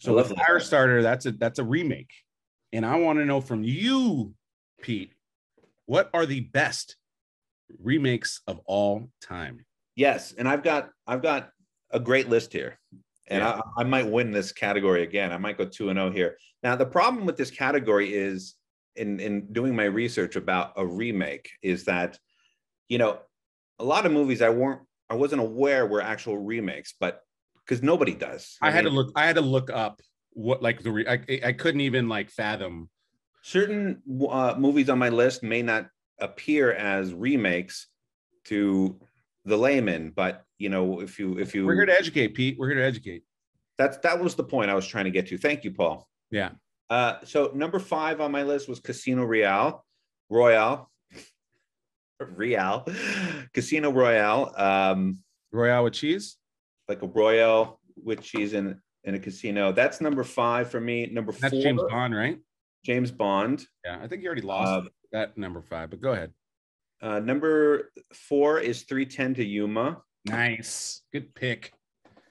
So the Firestarter, that's a remake. And I want to know from you, Pete, what are the best remakes of all time? Yes, and I've got a great list here. And yeah. I might win this category again. I might go 2-0 here. Now, the problem with this category is in doing my research about a remake is that, you know, a lot of movies I wasn't aware were actual remakes, but because nobody does. I had to look up what like I couldn't even like fathom. Certain movies on my list may not appear as remakes to the layman, but you know, if you we're here to educate, Pete. We're here to educate. That was the point I was trying to get to. Thank you, Paul. Yeah. So number 5 on my list was Casino Royale, Casino Royale. Royale with cheese, like a Royale with cheese in a casino. That's number 5 for me. Number 4. That's James Bond, right? James Bond. Yeah, I think you already lost that number 5, but go ahead. Number 4 is 3:10 to Yuma. Nice, good pick.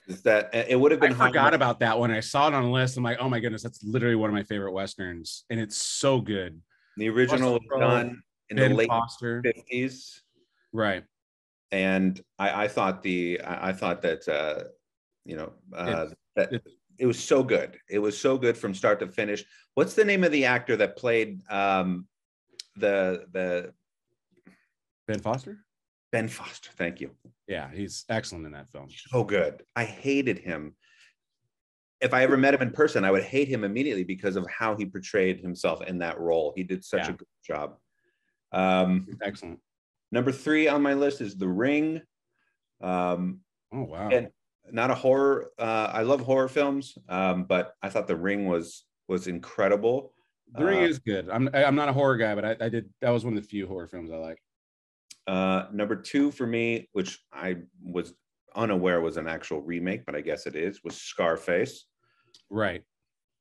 Is that it would have been? I forgot about that one. I saw it on a list. I'm like, oh my goodness, that's literally one of my favorite westerns, and it's so good. The original was done in the late 50s, right? And I thought that you know that it was so good. It was so good from start to finish. What's the name of the actor that played the Ben Foster? Ben Foster, thank you. Yeah, he's excellent in that film. So good. I hated him. If I ever met him in person, I would hate him immediately because of how he portrayed himself in that role. He did such a good job. Excellent. Number 3 on my list is The Ring. Oh, wow. And not a horror. I love horror films, but I thought The Ring was incredible. The Ring is good. I'm not a horror guy, but that was one of the few horror films I like. Number 2 for me, which I was unaware was an actual remake, but I guess it is, was Scarface. Right.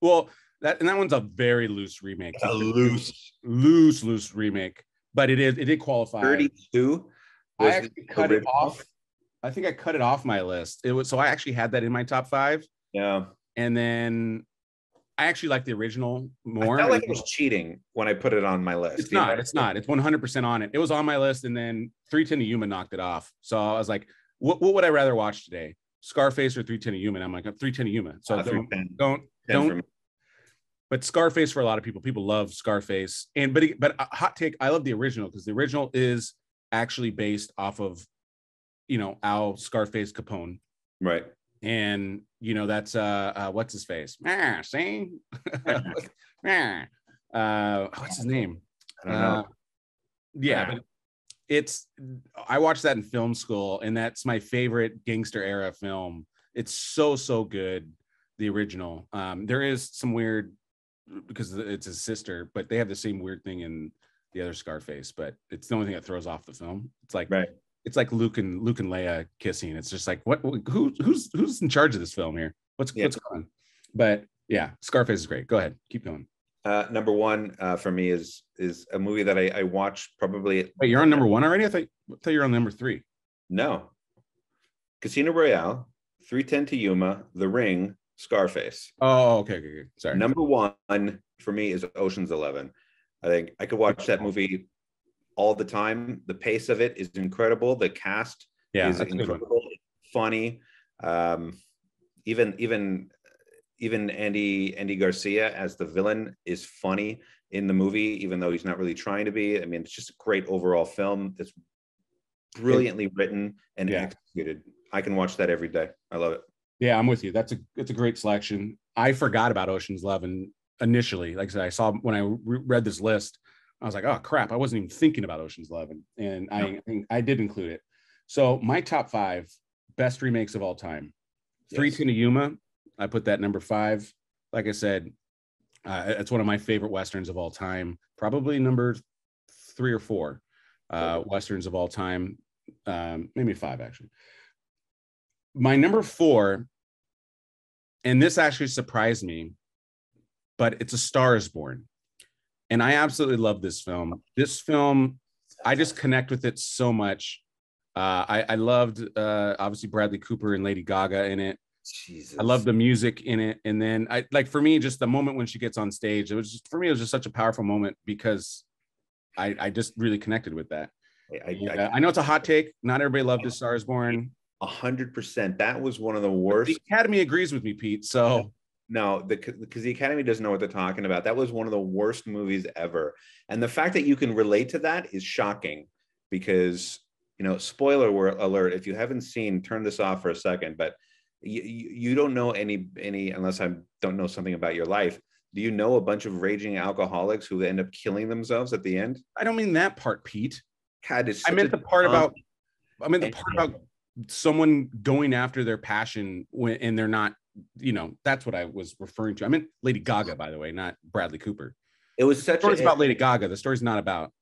Well, that one's a very loose remake. A loose remake, but it did qualify. 32. I actually cut it off. I think I cut it off my list. So I actually had that in my top 5. Yeah. And then I actually like the original more. I felt like it was cheating when I put it on my list. It's not. It's 100% on it. It was on my list, and then 3:10 to Yuma knocked it off. So I was like, what would I rather watch today? Scarface or 3:10 to Yuma? And I'm like, 3:10 to Yuma. So don't. But Scarface, for a lot of people love Scarface. But a hot take, I love the original because the original is actually based off of, you know, Al Scarface Capone. Right. And you know, that's what's his face? See? What's his name? I don't know. Yeah, but I watched that in film school, and that's my favorite gangster era film. It's so good, the original. There is some weird because it's his sister, but they have the same weird thing in the other Scarface, but it's the only thing that throws off the film. It's like right. It's like Luke and Leia kissing. It's just like, who's in charge of this film here? What's going on? But yeah, Scarface is great. Go ahead, keep going. Number 1 for me is a movie that I watched probably. Wait, you're on number 1 already? I thought you were on number 3. No. Casino Royale, 3:10 to Yuma, The Ring, Scarface. Oh, okay. Sorry. Number 1 for me is Ocean's 11. I think I could watch that movie all the time. The pace of it is incredible. The cast is incredible, funny. Even Andy Garcia as the villain is funny in the movie, even though he's not really trying to be. I mean, it's just a great overall film. It's brilliantly written and executed. I can watch that every day. I love it. Yeah, I'm with you. It's a great selection. I forgot about Ocean's 11 initially. Like I said, I saw when I read this list, I was like, oh crap, I wasn't even thinking about Ocean's 11, and I did include it. So my top 5 best remakes of all time. 3:10 to Yuma, I put that number 5. Like I said, it's one of my favorite westerns of all time. Probably number 3 or 4 westerns of all time. Maybe 5 actually. My number 4, and this actually surprised me, but it's A Star Is Born. And I absolutely love this film. This film, I just connect with it so much. I loved, obviously, Bradley Cooper and Lady Gaga in it. Jesus. I love the music in it. And then I like, for me, just the moment when she gets on stage, it was just, for me, it was just such a powerful moment because I just really connected with that. I know it's a hot take. Not everybody loved A Star Is Born. 100%. That was one of the worst. The Academy agrees with me, Pete. So no, because the Academy doesn't know what they're talking about. That was one of the worst movies ever. And the fact that you can relate to that is shocking because, you know, spoiler alert, if you haven't seen, turn this off for a second, but you don't know any, unless I don't know something about your life. Do you know a bunch of raging alcoholics who end up killing themselves at the end? I don't mean that part, Pete. God, I meant the part about someone going after their passion and they're not, you know, that's what I was referring to. I meant Lady Gaga, by the way, not Bradley Cooper. It was such a about Lady Gaga. The story's not about.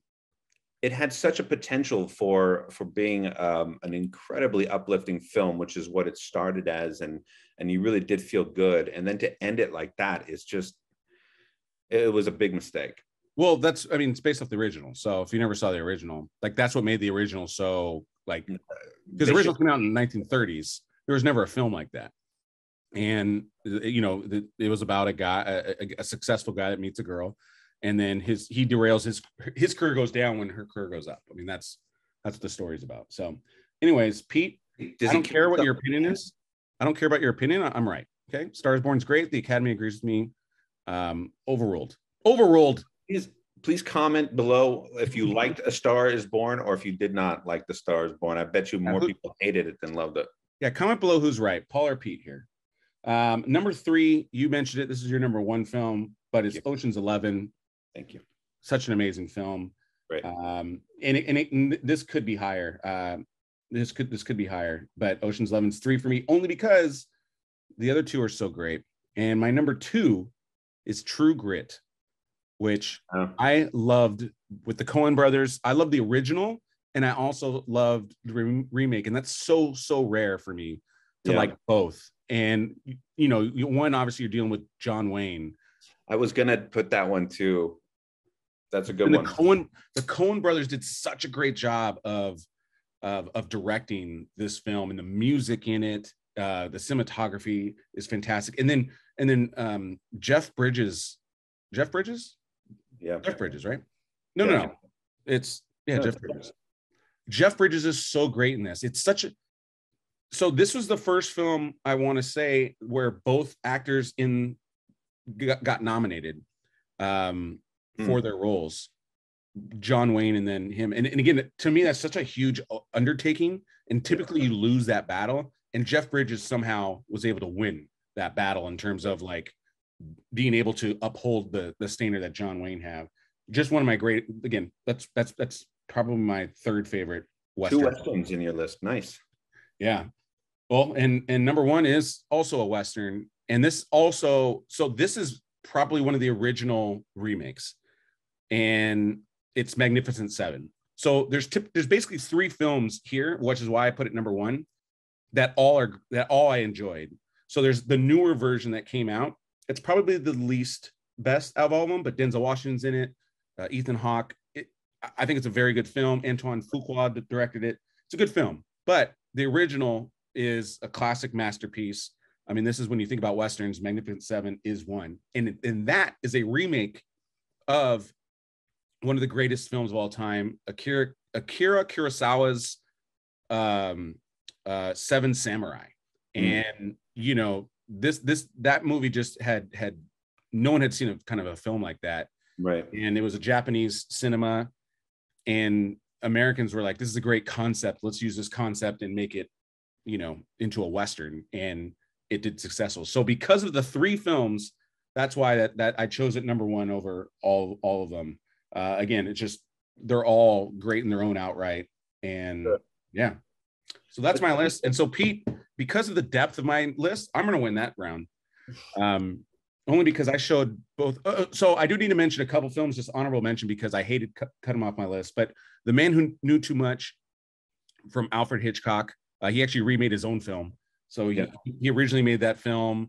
It had such a potential for being an incredibly uplifting film, which is what it started as, and you really did feel good. And then to end it like that is just, it was a big mistake. Well, it's based off the original. So if you never saw the original, like that's what made the original so like, because the original came out in the 1930s. There was never a film like that. And, you know, it was about a guy, a successful guy that meets a girl. And then he derails his career goes down when her career goes up. I mean, that's what the story's about. So anyways, Pete, I don't care what your opinion is. I don't care about your opinion. I'm right. Okay. Star Is Born's great. The Academy agrees with me. Overruled. Please comment below if you liked A Star Is Born or if you did not like The Star Is Born. I bet you more people hated it than loved it. Yeah, comment below who's right, Paul or Pete here. Number 3, you mentioned it. This is your number 1 film, but it's Ocean's 11. Thank you. Such an amazing film. Right. And this could be higher. This could be higher, but Ocean's 11's 3 for me, only because the other 2 are so great. And my number 2 is True Grit, which I loved with the Coen brothers. I love the original, and I also loved the remake, and that's so rare for me to like both. And you know, one, obviously you're dealing with John Wayne. I was gonna put that one too. That's a good one. The Coen brothers did such a great job of directing this film, and the music in it, the cinematography is fantastic. And then Jeff Bridges, right? No. It's Jeff Bridges. Jeff Bridges is so great in this. It's such a, so this was the first film I want to say where both actors got nominated for their roles, John Wayne and then him. And again, to me, that's such a huge undertaking. And typically you lose that battle. And Jeff Bridges somehow was able to win that battle in terms of like being able to uphold the standard that John Wayne have. Just one of my great, again, that's probably my 3rd favorite Western. 2 Westerns in your list. Nice. Yeah. Well, and number 1 is also a Western. And this also, so this is probably one of the original remakes. And it's Magnificent Seven. So there's basically 3 films here, which is why I put it number 1, that all I enjoyed. So there's the newer version that came out. It's probably the least best out of all of them, but Denzel Washington's in it. Ethan Hawke. I think it's a very good film. Antoine Fuqua directed it. It's a good film, but the original is a classic masterpiece. I mean, this is when you think about Westerns, Magnificent Seven is one. And that is a remake of one of the greatest films of all time, Akira Kurosawa's Seven Samurai. And, you know, that movie just had no one had seen a kind of a film like that. Right. And it was a Japanese cinema, and Americans were like, this is a great concept. Let's use this concept and make it, you know, into a Western. And it did successful. So because of the 3 films, that's why that I chose it number 1 over all of them. Again, it's just, they're all great in their own outright. And yeah, so that's my list. And so Pete, because of the depth of my list, I'm going to win that round. Only because I showed both. So I do need to mention a couple films, just honorable mention, because I hated cut them off my list. But The Man Who Knew Too Much from Alfred Hitchcock, he actually remade his own film. So he originally made that film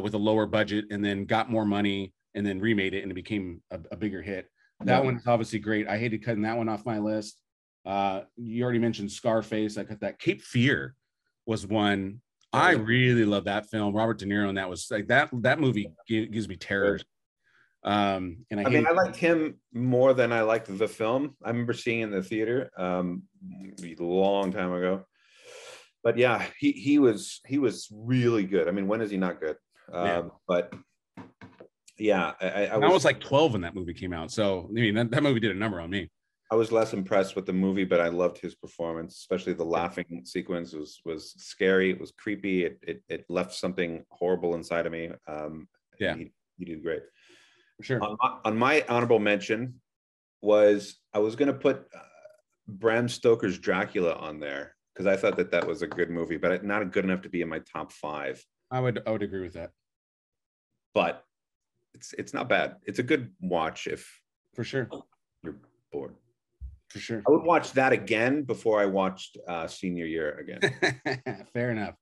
with a lower budget and then got more money and then remade it, and it became a bigger hit. That one's obviously great. I hated cutting that one off my list. You already mentioned Scarface. I cut that. Cape Fear was one I really love that film. Robert De Niro, and that was like that movie gives me terrors. And I mean, I liked him more than I liked the film. I remember seeing it in the theater a long time ago. But yeah, he was really good. I mean, when is he not good? But yeah, I was like 12 when that movie came out. So I mean, that movie did a number on me. I was less impressed with the movie, but I loved his performance, especially the laughing sequence was scary. It was creepy. It left something horrible inside of me. He did great. For sure. On my honorable mention was I was going to put Bram Stoker's Dracula on there because I thought that was a good movie, but not good enough to be in my top 5. I would agree with that. But it's not bad. It's a good watch if for sure you're bored. For sure. I would watch that again before I watched Senior Year again. Fair enough.